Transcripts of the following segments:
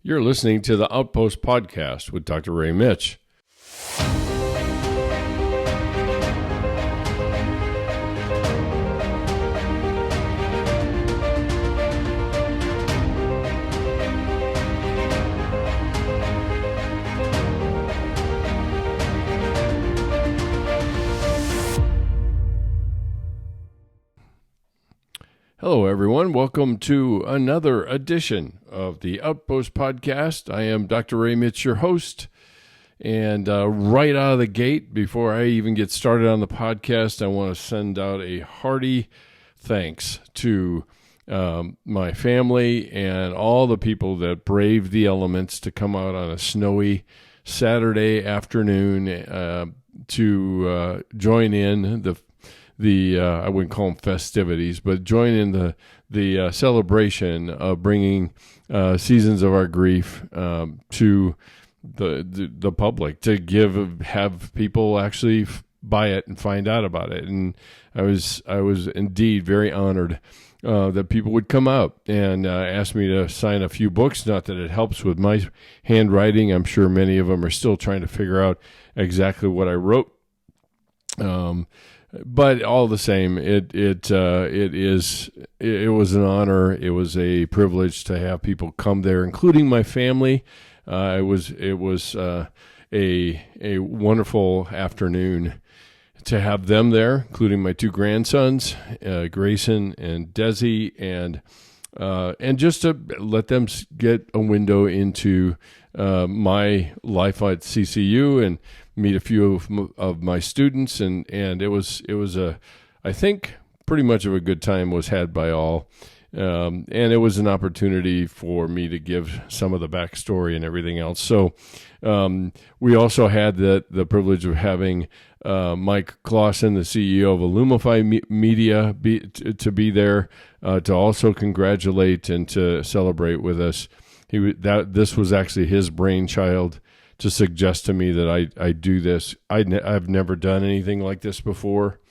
You're listening to the Outpost podcast with Dr. Ray Mitch. Hello, everyone. Welcome to another edition of the Outpost podcast. I am Dr. Ray Mitch, your host. And right out of the gate, before I even get started on the podcast, I want to send out a hearty thanks to my family and all the people that braved the elements to come out on a snowy Saturday afternoon to join in the I wouldn't call them festivities, but join in the celebration of bringing Seasons of Our Grief to the public, to have people actually buy it and find out about it. And I was indeed very honored that people would come out and ask me to sign a few books. Not that it helps with my handwriting. I'm sure many of them are still trying to figure out exactly what I wrote. But all the same, it was an honor. It was a privilege to have people come there, including my family. It was a wonderful afternoon to have them there, including my two grandsons, Grayson and Desi, and just to let them get a window into my life at CCU and meet a few of my students, and it was I think pretty much of a good time was had by all, and it was an opportunity for me to give some of the backstory and everything else. So we also had the privilege of having Mike Clausen, the CEO of Illumify Media, to be there to also congratulate and to celebrate with us. This was actually his brainchild to suggest to me that I do this. I've never done anything like this before,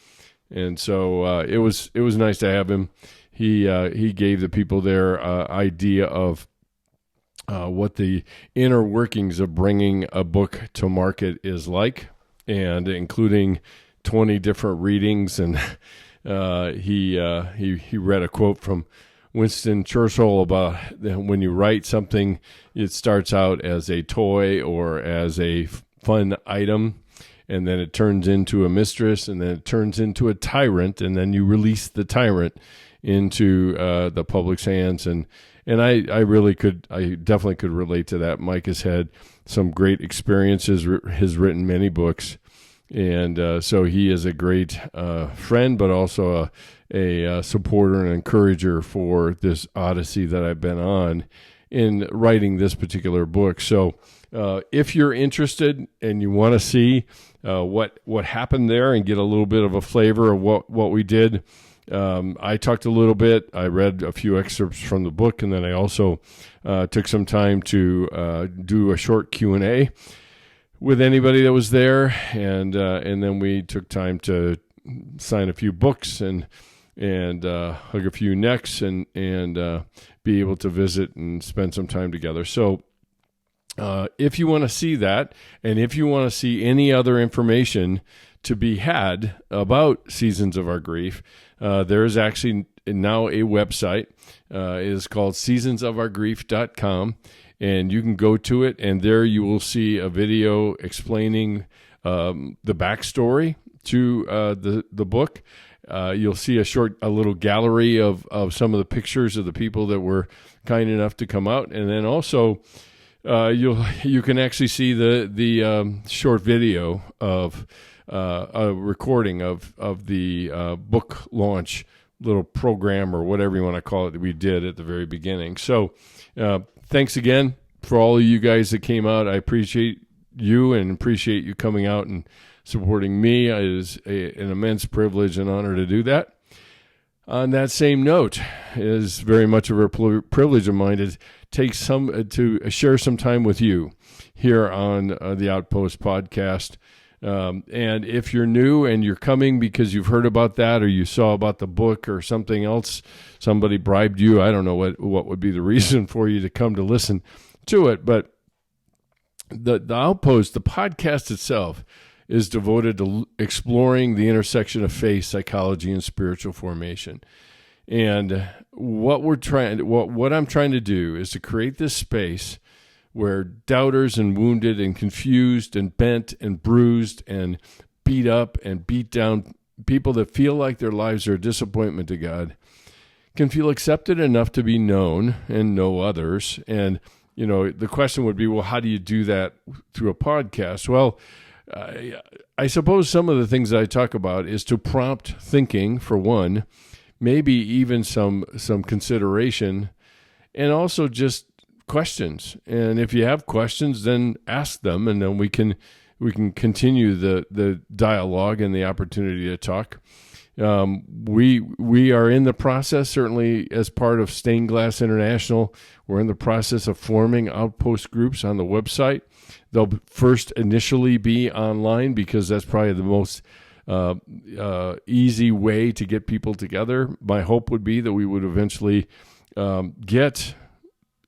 and so it was nice to have him. He gave the people their idea of what the inner workings of bringing a book to market is like, and including 20 different readings. And he read a quote from Winston Churchill about when you write something, it starts out as a toy or as a fun item, and then it turns into a mistress, and then it turns into a tyrant, and then you release the tyrant into the public's hands. And I definitely could relate to that. Mike has had some great experiences, has written many books, and so he is a great friend, but also a supporter and encourager for this odyssey that I've been on in writing this particular book. So if you're interested and you want to see what happened there and get a little bit of a flavor of what we did, I talked a little bit. I read a few excerpts from the book, and then I also took some time to do a short Q&A with anybody that was there, and then we took time to sign a few books and hug a few necks and be able to visit and spend some time together. So if you want to see that, and if you want to see any other information to be had about Seasons of Our Grief, there is actually now a website. It is called seasonsofourgrief.com, and you can go to it, and there you will see a video explaining the backstory to the book. You'll see a little gallery of some of the pictures of the people that were kind enough to come out, and then also you can actually see the short video of a recording of the book launch little program, or whatever you want to call it, that we did at the very beginning. So thanks again for all of you guys that came out. I appreciate you and appreciate you coming out and supporting me. It is an immense privilege and honor to do that. On that same note, it is very much of a privilege of mine to share some time with you here on the Outpost podcast. And if you're new and you're coming because you've heard about that, or you saw about the book or something else, somebody bribed you, I don't know what would be the reason for you to come to listen to it. But the Outpost, the podcast itself, is devoted to exploring the intersection of faith, psychology, and spiritual formation. And what I'm trying to do is to create this space where doubters and wounded and confused and bent and bruised and beat up and beat down people that feel like their lives are a disappointment to God can feel accepted enough to be known and know others. And, the question would be, well, how do you do that through a podcast? Well, I suppose some of the things that I talk about is to prompt thinking, for one, maybe even some consideration, and also just questions. And if you have questions, then ask them, and then we can continue the dialogue and the opportunity to talk. We are in the process, certainly as part of Stained Glass International, we're in the process of forming Outpost groups on the website. They'll first initially be online because that's probably the most easy way to get people together. My hope would be that we would eventually get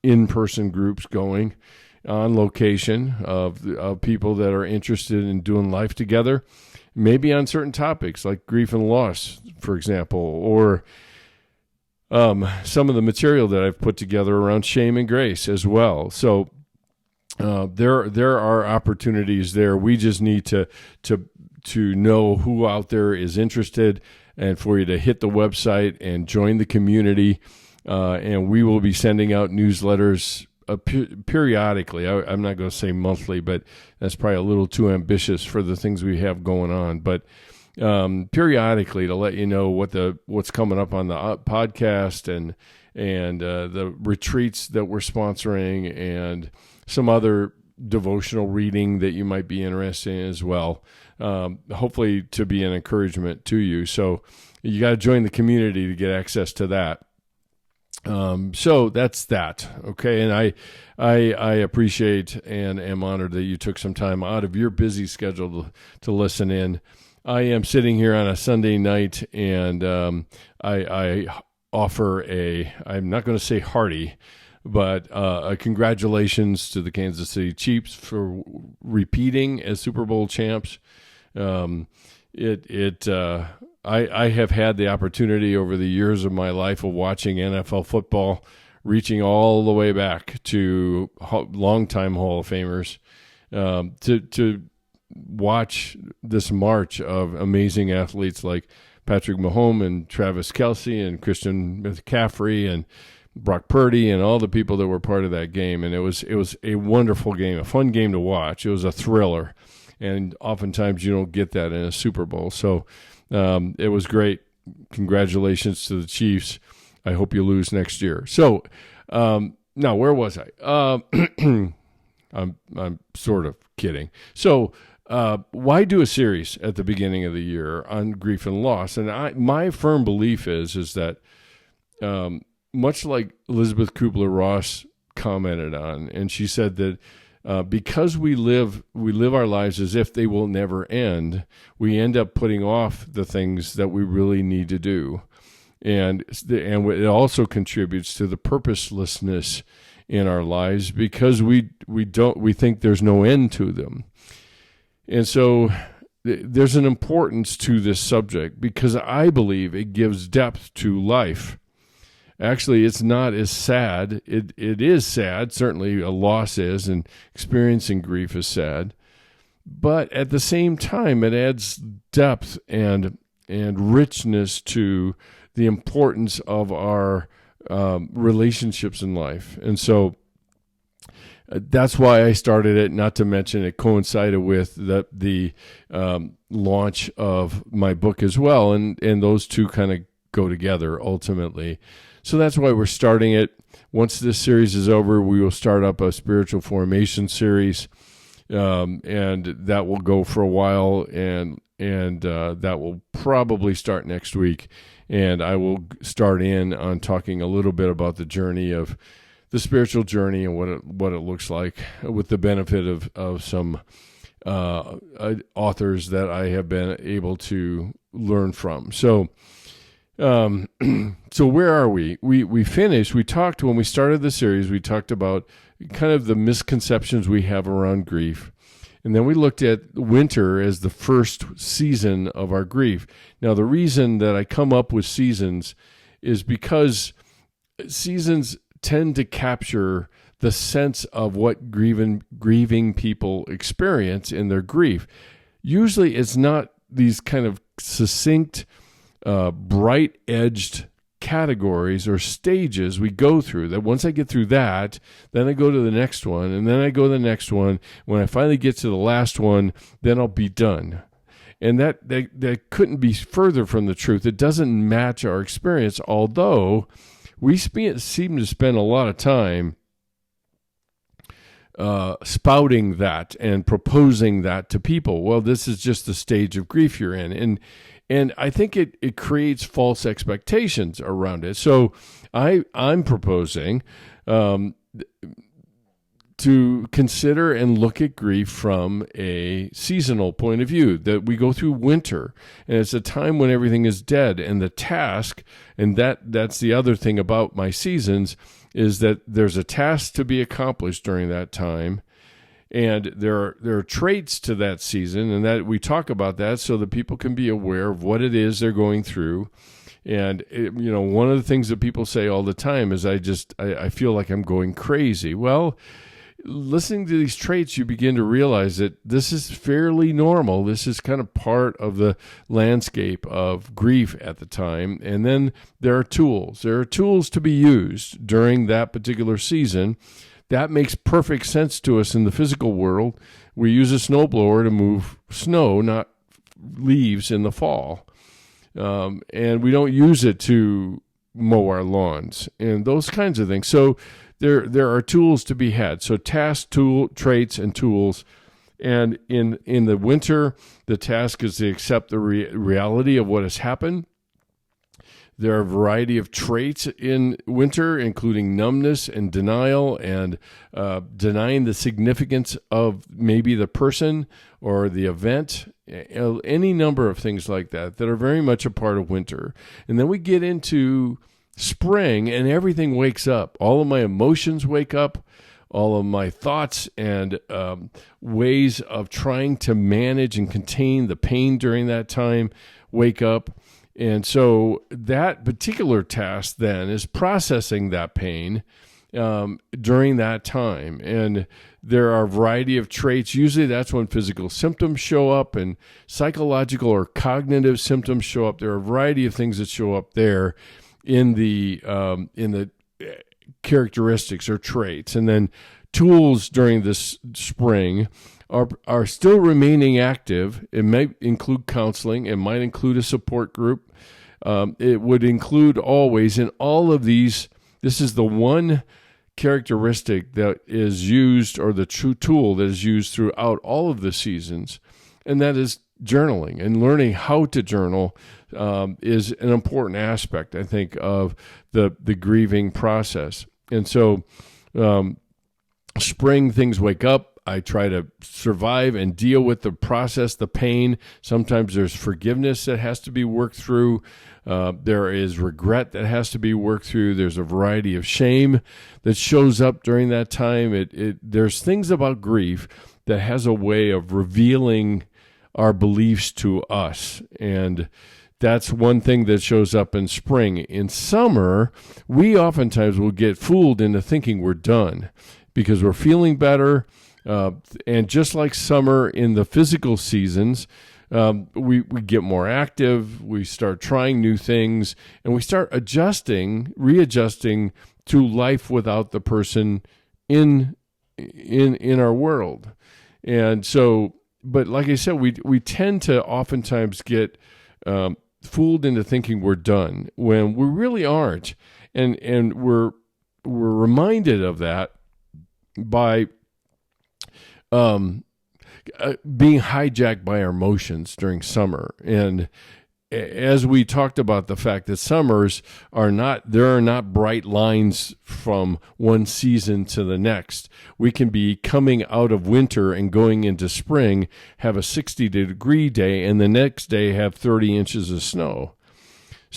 in-person groups going on location of people that are interested in doing life together, maybe on certain topics like grief and loss, for example, or some of the material that I've put together around shame and grace as well. So there are opportunities there. We just need to know who out there is interested, and for you to hit the website and join the community. And we will be sending out newsletters periodically. I'm not going to say monthly, but that's probably a little too ambitious for the things we have going on. But periodically, to let you know what's coming up on the podcast and the retreats that we're sponsoring, and some other devotional reading that you might be interested in as well. Hopefully to be an encouragement to you. So you got to join the community to get access to that. So that's that. Okay. And I appreciate and am honored that you took some time out of your busy schedule to listen in. I am sitting here on a Sunday night, and I offer I'm not going to say hearty, but a congratulations to the Kansas City Chiefs for repeating as Super Bowl champs. I have had the opportunity over the years of my life of watching NFL football, reaching all the way back to longtime Hall of Famers, to watch this march of amazing athletes like Patrick Mahomes and Travis Kelce and Christian McCaffrey and Brock Purdy and all the people that were part of that game. And it was a wonderful game, a fun game to watch. It was a thriller. And oftentimes you don't get that in a Super Bowl. So it was great. Congratulations to the Chiefs. I hope you lose next year. So now, where was I? I'm sort of kidding. So why do a series at the beginning of the year on grief and loss? And my firm belief is that much like Elizabeth Kubler-Ross commented on, and she said that because we live our lives as if they will never end, we end up putting off the things that we really need to do, and it also contributes to the purposelessness in our lives because we think there's no end to them. And so there's an importance to this subject because I believe it gives depth to life. Actually, it's not as sad. It is sad. Certainly a loss is, and experiencing grief is sad. But at the same time, it adds depth and richness to the importance of our relationships in life. And so that's why I started it, not to mention it coincided with the launch of my book as well. And those two kind of go together ultimately. So that's why we're starting it. Once this series is over, we will start up a spiritual formation series, and that will go for a while, and that will probably start next week. And I will start in on talking a little bit about the journey of the spiritual journey and what it looks like, with the benefit of some authors that I have been able to learn from. So Um, so where are we? We finished. We talked when we started the series. We talked about kind of the misconceptions we have around grief, and then we looked at winter as the first season of our grief. Now, the reason that I come up with seasons is because seasons tend to capture the sense of what grieving people experience in their grief. Usually, it's not these kind of succinct, bright-edged categories or stages we go through. That once I get through that, then I go to the next one, and then I go to the next one. When I finally get to the last one, then I'll be done. And that couldn't be further from the truth. It doesn't match our experience, although we seem to spend a lot of time spouting that and proposing that to people. Well, this is just the stage of grief you're in. And I think it creates false expectations around it. So I'm proposing to consider and look at grief from a seasonal point of view, that we go through winter, and it's a time when everything is dead. And the task, and that's the other thing about my seasons, is that there's a task to be accomplished during that time. And there are traits to that season, and that we talk about that so that people can be aware of what it is they're going through. And one of the things that people say all the time is, I feel like I'm going crazy. Well, listening to these traits, you begin to realize that this is fairly normal. This is kind of part of the landscape of grief at the time. And then there are tools. There are tools to be used during that particular season. That makes perfect sense to us in the physical world. We use a snowblower to move snow, not leaves in the fall. And we don't use it to mow our lawns and those kinds of things. So there are tools to be had. So task, tool, traits, and tools. And in the winter, the task is to accept the reality of what has happened. There are a variety of traits in winter, including numbness and denial, and denying the significance of maybe the person or the event, any number of things like that are very much a part of winter. And then we get into spring, and everything wakes up. All of my emotions wake up. All of my thoughts and ways of trying to manage and contain the pain during that time wake up. And so that particular task then is processing that pain during that time. And there are a variety of traits. Usually that's when physical symptoms show up and psychological or cognitive symptoms show up. There are a variety of things that show up there in the characteristics or traits. And then tools during this spring are still remaining active. It may include counseling. It might include a support group. It would include always in all of these. This is the one characteristic that is used, or the true tool that is used throughout all of the seasons, and that is journaling. And learning how to journal is an important aspect, I think, of the grieving process. And so spring, things wake up. I try to survive and deal with the process, the pain. Sometimes there's forgiveness that has to be worked through. There is regret that has to be worked through. There's a variety of shame that shows up during that time. There's things about grief that has a way of revealing our beliefs to us. And that's one thing that shows up in spring. In summer, we oftentimes will get fooled into thinking we're done because we're feeling better. And just like summer in the physical seasons, we get more active, we start trying new things, and we start readjusting to life without the person in our world. And so, but like I said, we tend to oftentimes get fooled into thinking we're done when we really aren't. And we're reminded of that by being hijacked by our emotions during summer. And as we talked about the fact that summers there are not bright lines from one season to the next. We can be coming out of winter and going into spring, have a 60-degree day, and the next day have 30 inches of snow.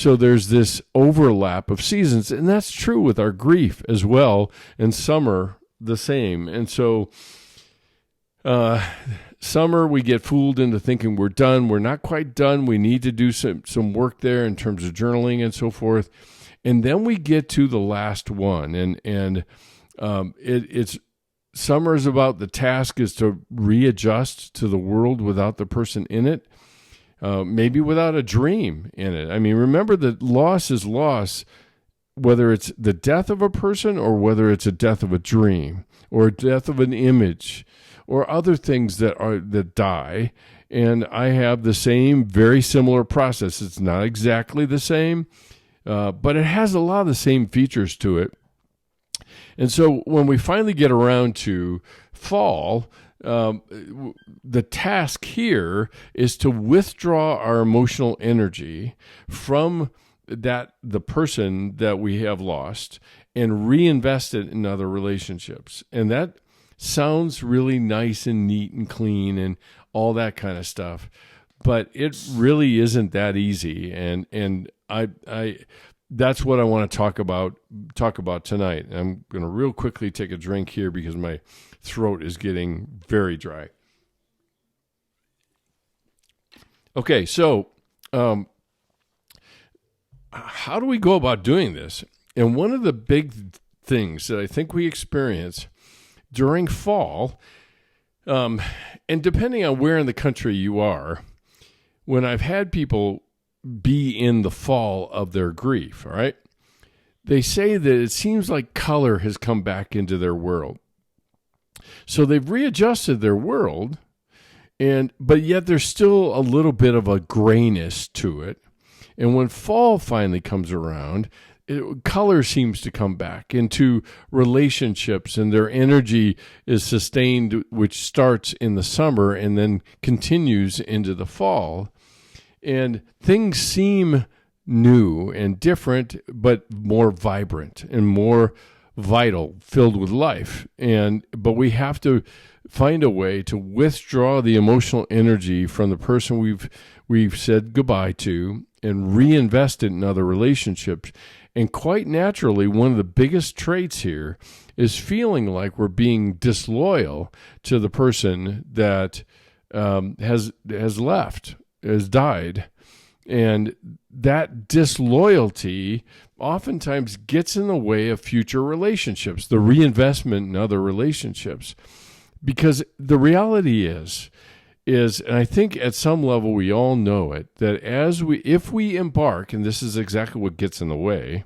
So there's this overlap of seasons, and that's true with our grief as well, and summer the same. And so summer, we get fooled into thinking we're done. We're not quite done. We need to do some work there in terms of journaling and so forth. And then we get to the last one, and it's summer is about the task is to readjust to the world without the person in it, maybe without a dream in it. I mean, remember that loss is loss, whether it's the death of a person or whether it's a death of a dream or a death of an image or other things that die. And I have the same, very similar process. It's not exactly the same, but it has a lot of the same features to it. And so when we finally get around to fall, the task here is to withdraw our emotional energy from the person that we have lost and reinvest it in other relationships. And that sounds really nice and neat and clean and all that kind of stuff, but it really isn't that easy. And I that's what I want to talk about tonight. I'm going to real quickly take a drink here because my throat is getting very dry. Okay, so how do we go about doing this? And one of the big things that I think we experience during fall, and depending on where in the country you are, when I've had people be in the fall of their grief, all right, they say that it seems like color has come back into their world. So they've readjusted their world, but yet there's still a little bit of a grayness to it. And when fall finally comes around, color seems to come back into relationships, and their energy is sustained, which starts in the summer and then continues into the fall. And things seem new and different, but more vibrant and more vital, filled with life. But we have to find a way to withdraw the emotional energy from the person we've said goodbye to and reinvest it in other relationships. And quite naturally, one of the biggest traits here is feeling like we're being disloyal to the person that has left, has died. And that disloyalty oftentimes gets in the way of future relationships, the reinvestment in other relationships. Because the reality is, and I think at some level we all know it, that if we embark, and this is exactly what gets in the way,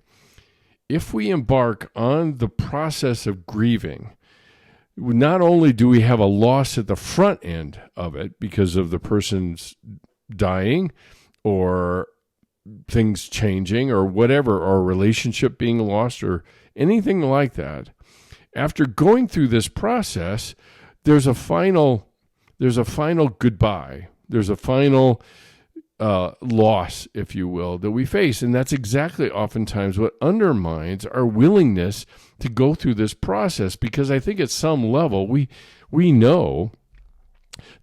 if we embark on the process of grieving, not only do we have a loss at the front end of it because of the person's dying or things changing or whatever, or a relationship being lost or anything like that, after going through this process, there's a final goodbye. There's a final loss, if you will, that we face. And that's exactly oftentimes what undermines our willingness to go through this process, because I think at some level we know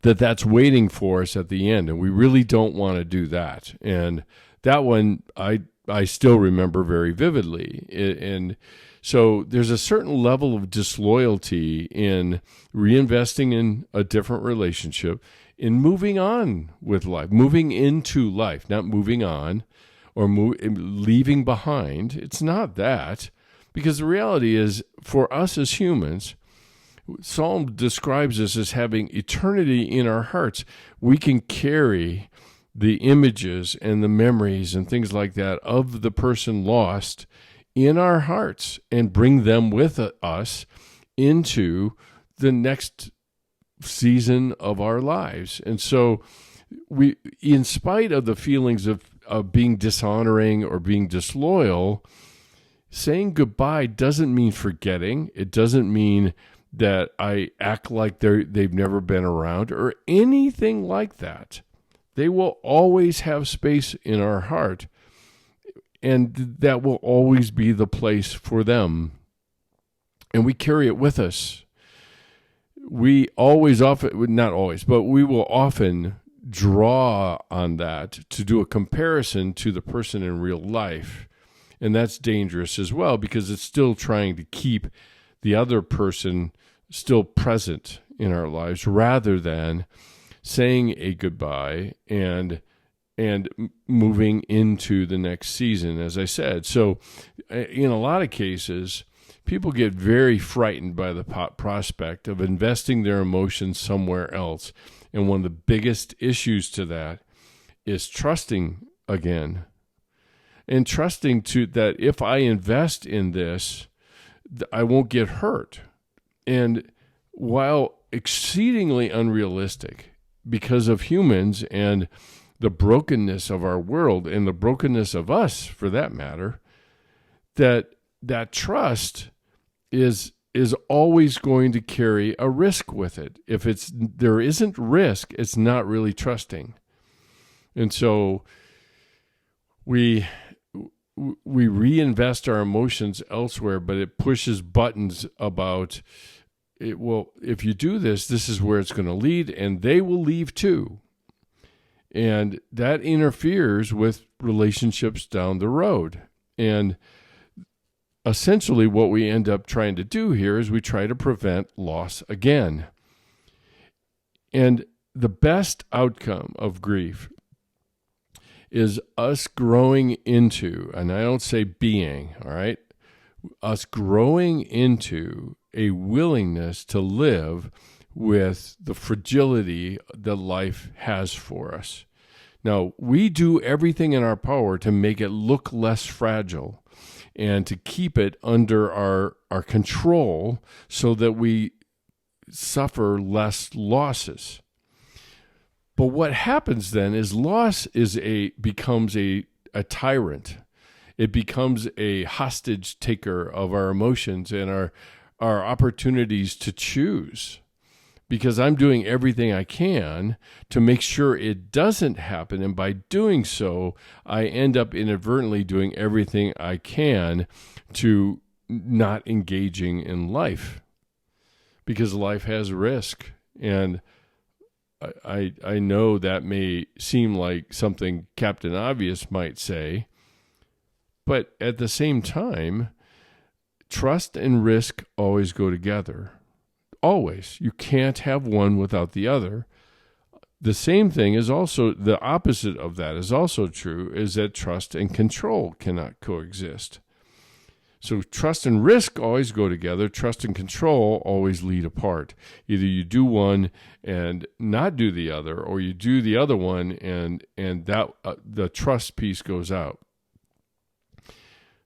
that that's waiting for us at the end, and we really don't want to do that. And that one I still remember very vividly. And so there's a certain level of disloyalty in reinvesting in a different relationship, in moving on with life, moving into life, not moving on or leaving behind. It's not that, because the reality is, for us as humans, Psalm describes us as having eternity in our hearts. We can carry the images and the memories and things like that of the person lost in our hearts and bring them with us into the next season of our lives. And so we, in spite of the feelings of being dishonoring or being disloyal, saying goodbye doesn't mean forgetting. It doesn't mean that I act like they've never been around or anything like that. They will always have space in our heart, and that will always be the place for them. And we carry it with us. We always, often, not always, but we will often draw on that to do a comparison to the person in real life. And that's dangerous as well, because it's still trying to keep the other person still present in our lives, rather than saying a goodbye and moving into the next season, as I said. So in a lot of cases, people get very frightened by the prospect of investing their emotions somewhere else. And one of the biggest issues to that is trusting again. And trusting that if I invest in this, I won't get hurt. And while exceedingly unrealistic because of humans and the brokenness of our world and the brokenness of us, for that matter, that trust is always going to carry a risk with it. If there isn't risk, it's not really trusting. And so we reinvest our emotions elsewhere, but it pushes buttons about it. Well, if you do this, this is where it's going to lead, and they will leave too. And that interferes with relationships down the road. And essentially what we end up trying to do here is we try to prevent loss again. And the best outcome of grief is us growing into, and I don't say being, all right, us growing into a willingness to live with the fragility that life has for us. Now, we do everything in our power to make it look less fragile and to keep it under our control so that we suffer less losses. But what happens then is loss becomes a tyrant. It becomes a hostage taker of our emotions and our opportunities to choose. Because I'm doing everything I can to make sure it doesn't happen. And by doing so, I end up inadvertently doing everything I can to not engaging in life. Because life has risk. And I know that may seem like something Captain Obvious might say. But at the same time, trust and risk always go together. Always. You can't have one without the other. The same thing is also, the opposite of that is also true, is that trust and control cannot coexist. So trust and risk always go together. Trust and control always lead apart. Either you do one and not do the other, or you do the other one and that the trust piece goes out.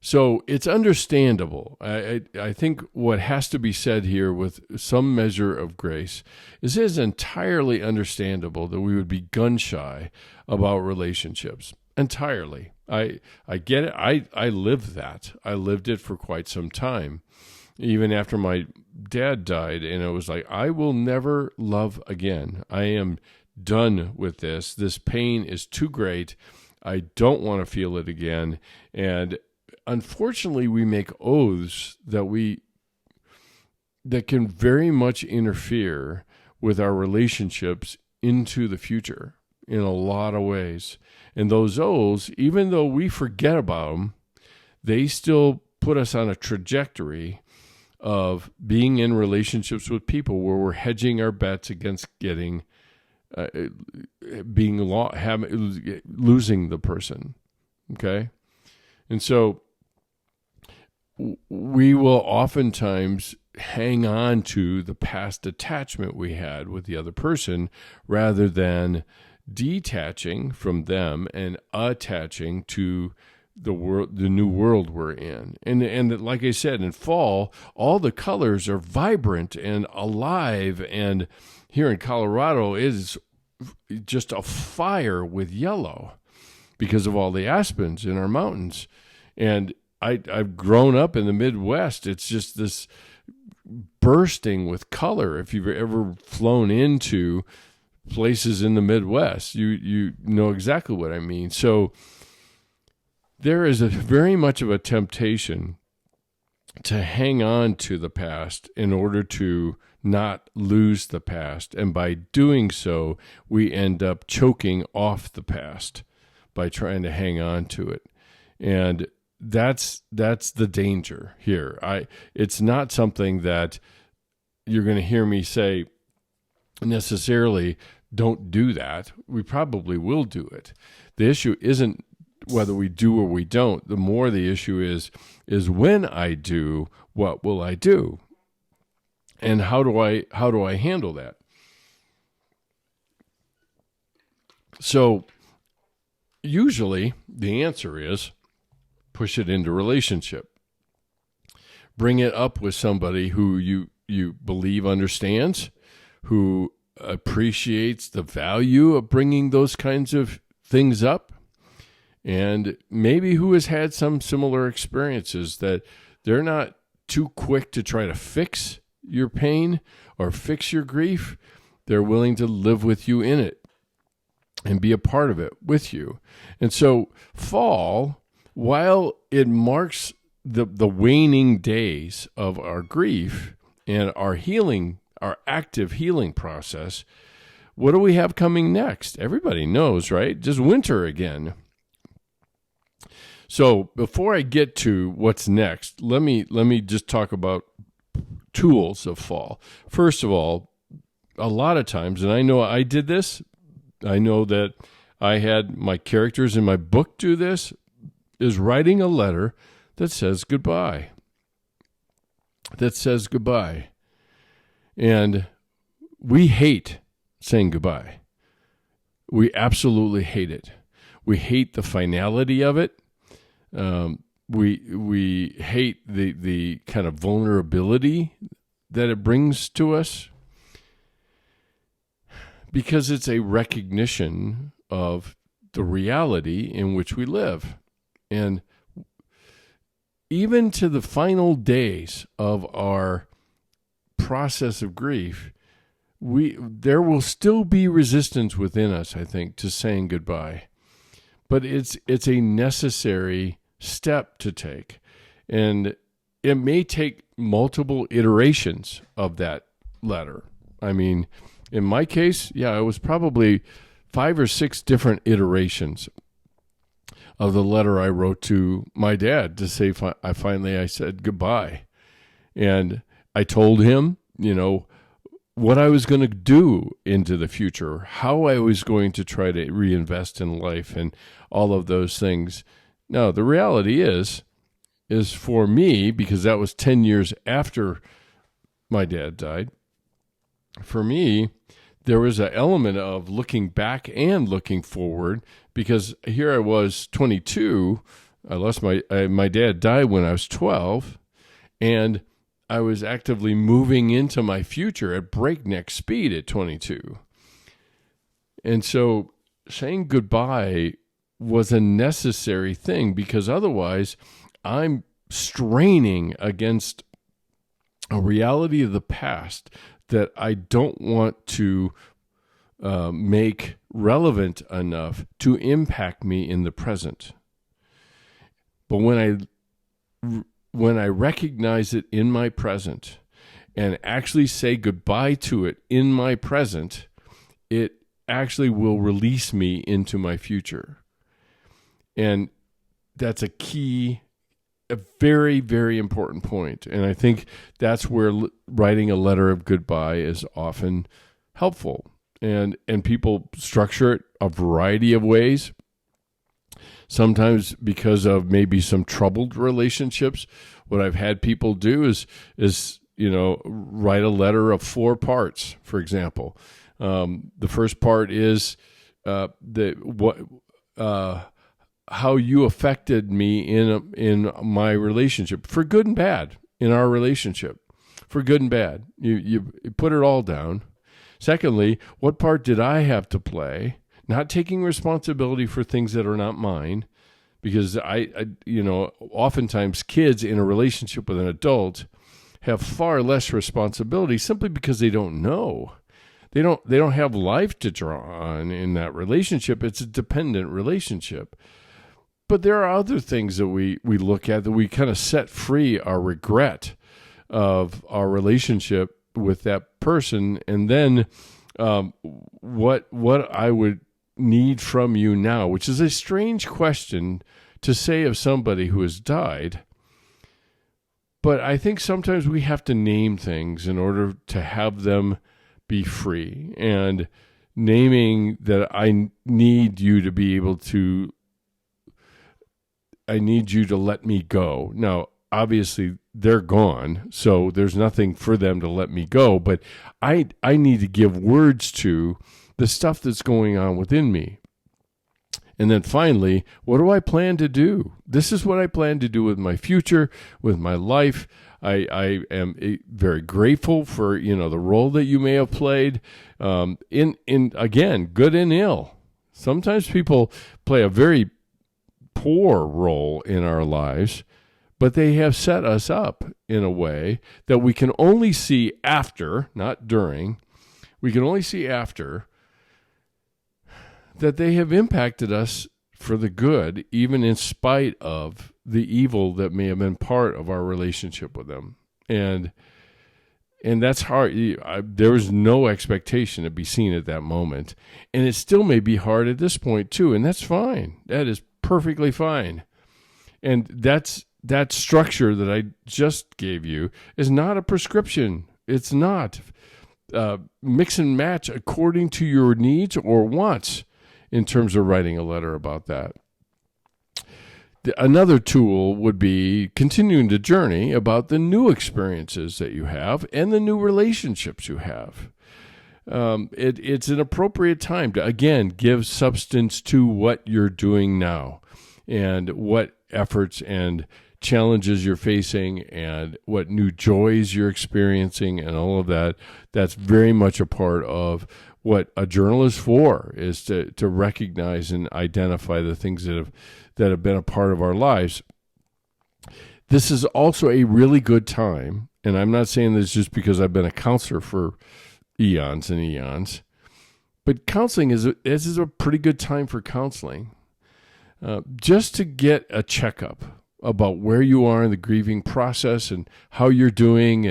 So it's understandable. I think what has to be said here with some measure of grace is it is entirely understandable that we would be gun shy about relationships. Entirely. I get it. I lived that. I lived it for quite some time, even after my dad died. And it was like, I will never love again. I am done with this. This pain is too great. I don't want to feel it again. And unfortunately, we make oaths that can very much interfere with our relationships into the future in a lot of ways. And those oaths, even though we forget about them, they still put us on a trajectory of being in relationships with people where we're hedging our bets against losing the person. Okay? And so we will oftentimes hang on to the past attachment we had with the other person rather than detaching from them and attaching to the world, the new world we're in. And like I said, in fall, all the colors are vibrant and alive. And here in Colorado, it is just a fire with yellow because of all the aspens in our mountains. And I've grown up in the Midwest. It's just this bursting with color. If you've ever flown into places in the Midwest, you know exactly what I mean. So there is very much of a temptation to hang on to the past in order to not lose the past. And by doing so, we end up choking off the past by trying to hang on to it. And that's the danger here. It's not something that you're going to hear me say necessarily, don't do that. We probably will do it. The issue isn't whether we do or we don't. The more the issue is when I do, what will I do? And how do I handle that? So usually the answer is push it into relationship. Bring it up with somebody who you believe understands, who appreciates the value of bringing those kinds of things up, and maybe who has had some similar experiences, that they're not too quick to try to fix your pain or fix your grief. They're willing to live with you in it and be a part of it with you. And so fall, while it marks the waning days of our grief and our healing, our active healing process, what do we have coming next? Everybody knows, right? Just winter again. So before I get to what's next, let me just talk about tools of fall. First of all, a lot of times, and I know I did this, I know that I had my characters in my book do this, is writing a letter that says goodbye. That says goodbye. And we hate saying goodbye. We absolutely hate it. We hate the finality of it. We hate the kind of vulnerability that it brings to us, because it's a recognition of the reality in which we live. And even to the final days of our process of grief, there will still be resistance within us, I think, to saying goodbye. But it's a necessary step to take. And it may take multiple iterations of that letter. I mean, in my case, it was probably 5 or 6 different iterations of the letter I wrote to my dad to say I said goodbye. And I told him, what I was going to do into the future, how I was going to try to reinvest in life and all of those things. Now, the reality is for me, because that was 10 years after my dad died, for me, there was an element of looking back and looking forward, because here I was 22. I lost my dad died when I was 12, and I was actively moving into my future at breakneck speed at 22. And so saying goodbye was a necessary thing, because otherwise I'm straining against a reality of the past that I don't want to make relevant enough to impact me in the present. But when I recognize it in my present and actually say goodbye to it in my present, it actually will release me into my future. And that's a very, very important point. And I think that's where writing a letter of goodbye is often helpful. And people structure it a variety of ways. Sometimes because of maybe some troubled relationships, what I've had people do is write a letter of 4 parts, for example. The first part is how you affected me in my relationship, for good and bad, in our relationship, for good and bad. You put it all down. Secondly, what part did I have to play? Not taking responsibility for things that are not mine, because I oftentimes kids in a relationship with an adult have far less responsibility simply because they don't know. They don't have life to draw on in that relationship. It's a dependent relationship. But there are other things that we look at that we kind of set free our regret of our relationship with that person. And then what I would need from you now, which is a strange question to say of somebody who has died. But I think sometimes we have to name things in order to have them be free. And naming that I need you to be able to, I need you to let me go. Now, obviously, they're gone, so there's nothing for them to let me go. But I need to give words to the stuff that's going on within me. And then finally, what do I plan to do? This is what I plan to do with my future, with my life. I am very grateful for, the role that you may have played in again, good and ill. Sometimes people play a very poor role in our lives, but they have set us up in a way that we can only see after, not during. We can only see after that they have impacted us for the good, even in spite of the evil that may have been part of our relationship with them. And that's hard. There was no expectation to be seen at that moment. And it still may be hard at this point too, and that's fine. That is perfectly fine. And that structure that I just gave you is not a prescription. It's not mix and match according to your needs or wants in terms of writing a letter about that. Another tool would be continuing the journey about the new experiences that you have and the new relationships you have. It's an appropriate time to, again, give substance to what you're doing now and what efforts and challenges you're facing and what new joys you're experiencing and all of that. That's very much a part of what a journal is for, is to recognize and identify the things that have been a part of our lives. This is also a really good time, and I'm not saying this just because I've been a counselor for eons and eons, but counseling is a pretty good time for counseling. Just to get a checkup about where you are in the grieving process and how you're doing,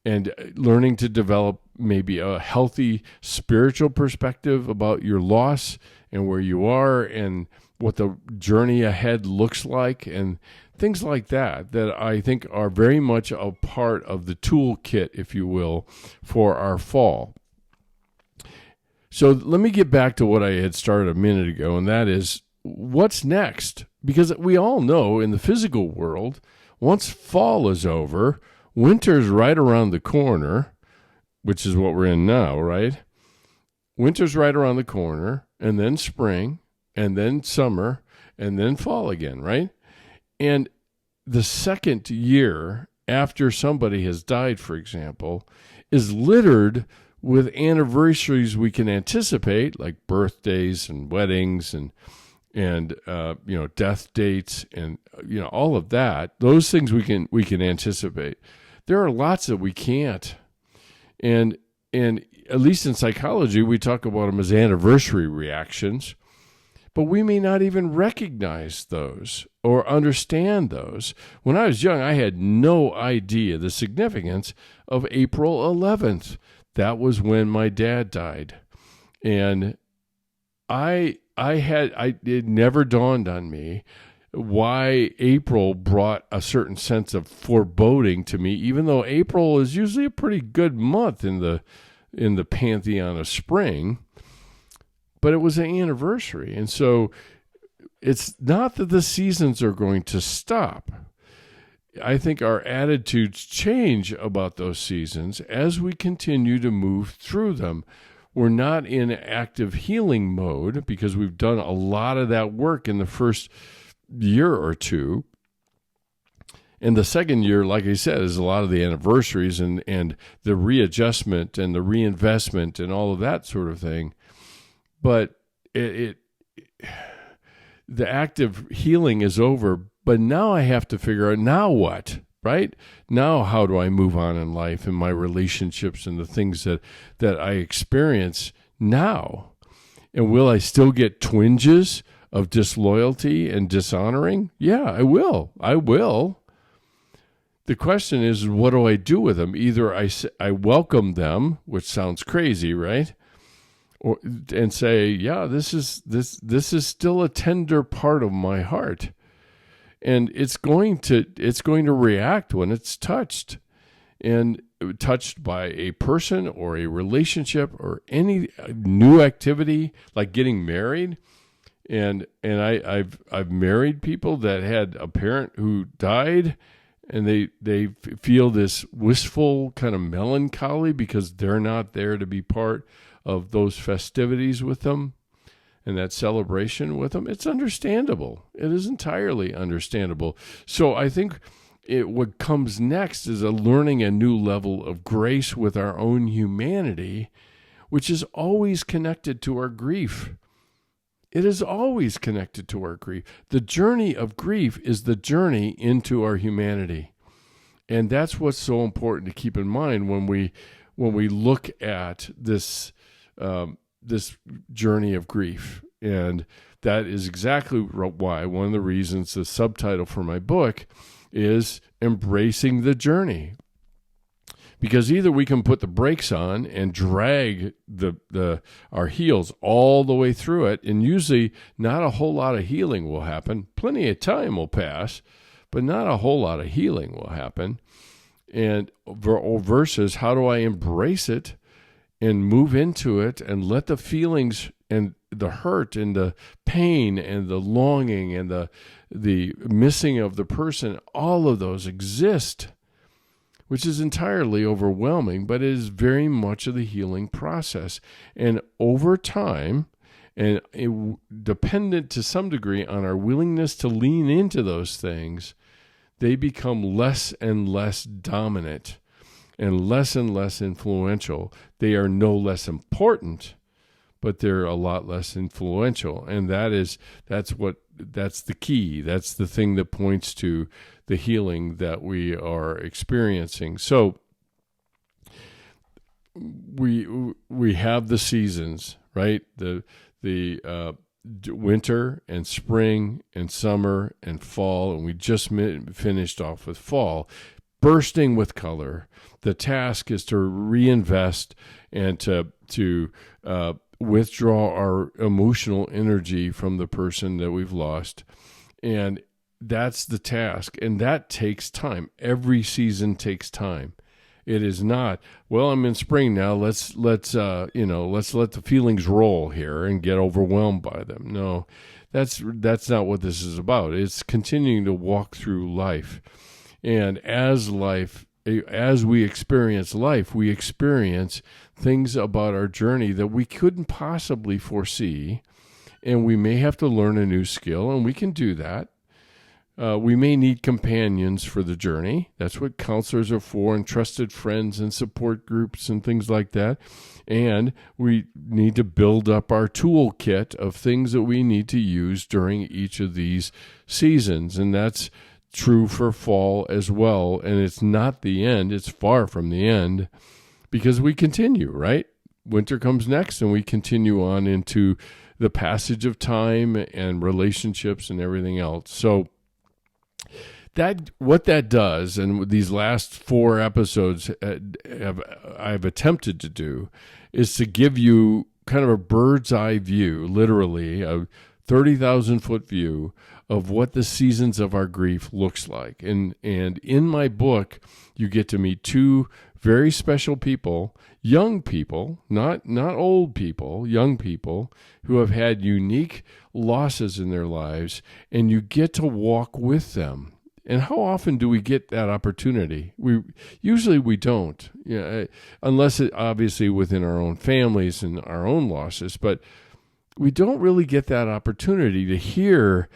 and learning to develop maybe a healthy spiritual perspective about your loss and where you are and what the journey ahead looks like, and things like that I think are very much a part of the toolkit, if you will, for our fall. So let me get back to what I had started a minute ago, and that is, what's next? Because we all know in the physical world, once fall is over, winter's right around the corner, which is what we're in now, right? Winter's right around the corner, and then spring, and then summer, and then fall again, right? And the second year after somebody has died, for example, is littered with anniversaries we can anticipate, like birthdays and weddings and death dates and all of that. Those things we can anticipate. There are lots that we can't. And at least in psychology, we talk about them as anniversary reactions, but we may not even recognize those or understand those. When I was young, I had no idea the significance of April 11th. That was when my dad died. And it never dawned on me why April brought a certain sense of foreboding to me, even though April is usually a pretty good month in the pantheon of spring. But it was an anniversary. And so it's not that the seasons are going to stop. I think our attitudes change about those seasons as we continue to move through them. We're not in active healing mode because we've done a lot of that work in the first year or two. And the second year, like I said, is a lot of the anniversaries and the readjustment and the reinvestment and all of that sort of thing. But the active healing is over. But now I have to figure out, now what? Right? Now, how do I move on in life and my relationships and the things that I experience now? And will I still get twinges of disloyalty and dishonoring? Yeah, I will. I will. The question is, what do I do with them? Either I welcome them, which sounds crazy, right? And say, yeah, this is still a tender part of my heart, and it's going to react when it's touched, and touched by a person or a relationship or any new activity like getting married. And I've married people that had a parent who died, and they feel this wistful kind of melancholy because they're not there to be part of those festivities with them and that celebration with them. It's understandable. It is entirely understandable. So I think what comes next is learning a new level of grace with our own humanity, which is always connected to our grief. It is always connected to our grief. The journey of grief is the journey into our humanity. And that's what's so important to keep in mind when we look at this journey of grief. And that is exactly why one of the reasons the subtitle for my book is Embracing the Journey. Because either we can put the brakes on and drag our heels all the way through it, and usually not a whole lot of healing will happen. Plenty of time will pass, but not a whole lot of healing will happen. And versus, how do I embrace it and move into it and let the feelings and the hurt and the pain and the longing and the missing of the person, all of those exist, which is entirely overwhelming, but it is very much of the healing process. And over time, and dependent to some degree on our willingness to lean into those things, they become less and less dominant and less influential. They are no less important, but they're a lot less influential. And that's the key. That's the thing that points to the healing that we are experiencing. So we have the seasons, right? The winter and spring and summer and fall, and we just finished off with fall, bursting with color. The task is to reinvest and to withdraw our emotional energy from the person that we've lost. And that's the task. And that takes time. Every season takes time. It is not, well, I'm in spring now. Let's let the feelings roll here and get overwhelmed by them. No, that's not what this is about. It's continuing to walk through life. And as we experience life, we experience things about our journey that we couldn't possibly foresee, and we may have to learn a new skill, and we can do that. We may need companions for the journey. That's what counselors are for, and trusted friends and support groups and things like that. And we need to build up our toolkit of things that we need to use during each of these seasons, and that's true for fall as well. And it's not the end. It's far from the end, because we continue, right? Winter comes next, and we continue on into the passage of time and relationships and everything else. So what that does, and these last 4 episodes I've attempted to do, is to give you kind of a bird's eye view, literally a 30,000-foot view of what the seasons of our grief looks like. And in my book, you get to meet 2 very special people, young people, not old people, young people who have had unique losses in their lives, and you get to walk with them. And how often do we get that opportunity? Usually we don't, unless it obviously within our own families and our own losses, but we don't really get that opportunity to hear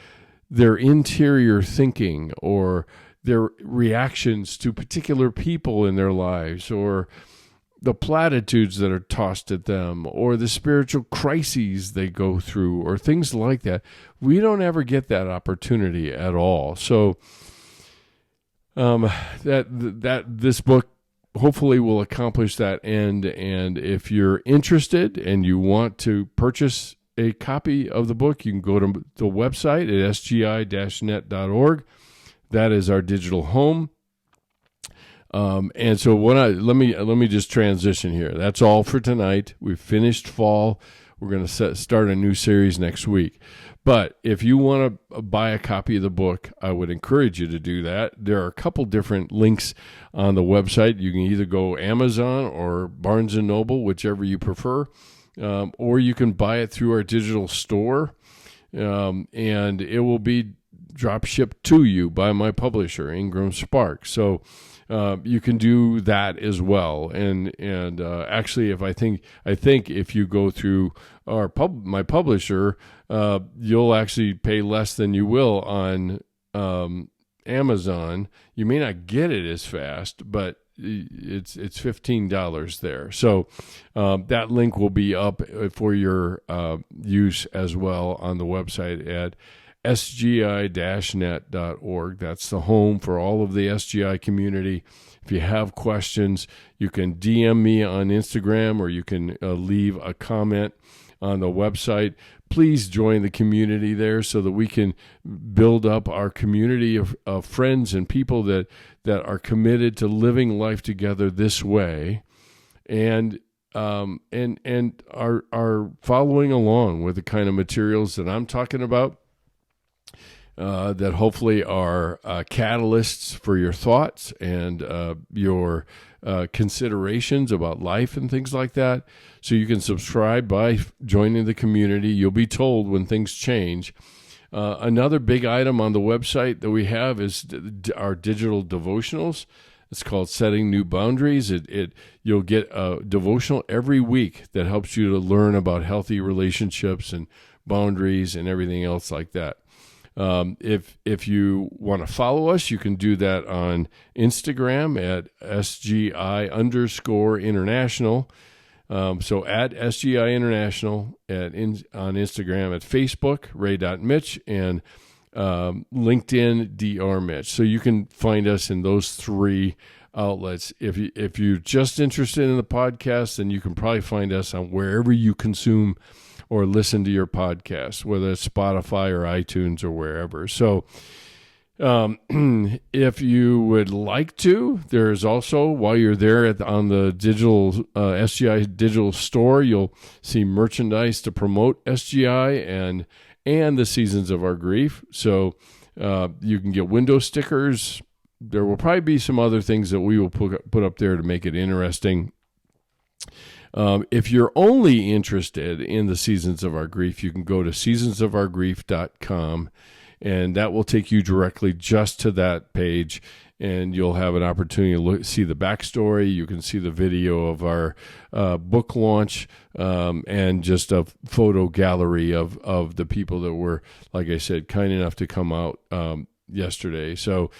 their interior thinking or their reactions to particular people in their lives, or the platitudes that are tossed at them, or the spiritual crises they go through, or things like that. We don't ever get that opportunity at all. So that this book hopefully will accomplish that end. And if you're interested and you want to purchase a copy of the book, you can go to the website at sgi-net.org. That is our digital home. And so let me just transition here. That's all for tonight. We've finished fall. We're going to start a new series next week. But if you want to buy a copy of the book, I would encourage you to do that. There are a couple different links on the website. You can either go Amazon or Barnes & Noble, whichever you prefer, or you can buy it through our digital store, and it will be drop shipped to you by my publisher, Ingram Spark. So you can do that as well. And actually, I think if you go through my publisher, you'll actually pay less than you will on Amazon. You may not get it as fast, but it's $15 there. So that link will be up for your use as well on the website at sgi-net.org. That's the home for all of the SGI community. If you have questions, you can DM me on Instagram, or you can leave a comment on the website. Please join the community there so that we can build up our community of friends and people that are committed to living life together this way, and are following along with the kind of materials that I'm talking about. That hopefully are catalysts for your thoughts and your considerations about life and things like that. So you can subscribe by joining the community. You'll be told when things change. Another big item on the website that we have is our digital devotionals. It's called Setting New Boundaries. You'll get a devotional every week that helps you to learn about healthy relationships and boundaries and everything else like that. If you want to follow us, you can do that on Instagram at SGI_international. So at SGI International on Instagram, at Facebook, Ray.Mitch, and LinkedIn, Dr. Mitch. So you can find us in those three outlets. If you're just interested in the podcast, then you can probably find us on wherever you consume or listen to your podcast, whether it's Spotify or iTunes or wherever. So if you would like to, there's also, while you're there on the digital SGI digital store, you'll see merchandise to promote SGI and the Seasons of Our Grief. So you can get window stickers. There will probably be some other things that we will put up there to make it interesting. If you're only interested in the Seasons of Our Grief, you can go to seasonsofourgrief.com, and that will take you directly just to that page, and you'll have an opportunity to see the backstory. You can see the video of our book launch, and just a photo gallery of the people that were, like I said, kind enough to come out yesterday. So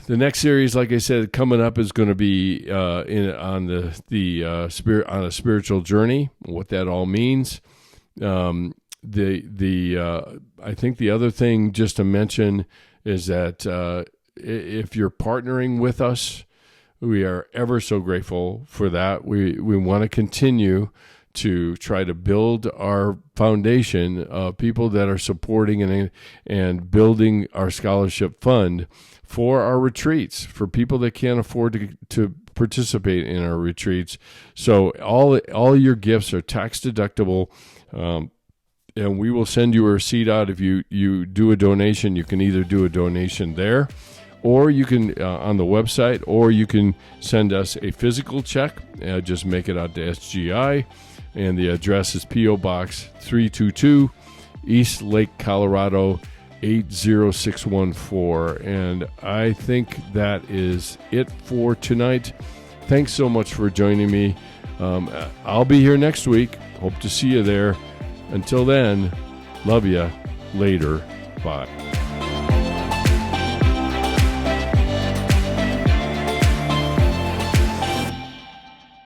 the next series, like I said, coming up is going to be on a spiritual journey. What that all means. I think the other thing just to mention is that if you're partnering with us, we are ever so grateful for that. We want to continue to try to build our foundation of people that are supporting and building our scholarship fund for our retreats, for people that can't afford to participate in our retreats. So all your gifts are tax deductible, and we will send you a receipt out. If you do a donation, you can either do a donation there, or you can on the website, or you can send us a physical check. Just make it out to SGI, and the address is P.O. Box 322, East Lake, Colorado 80614. And I think that is it for tonight. Thanks so much for joining me. I'll be here next week. Hope to see you there. Until then, love ya. Later. Bye.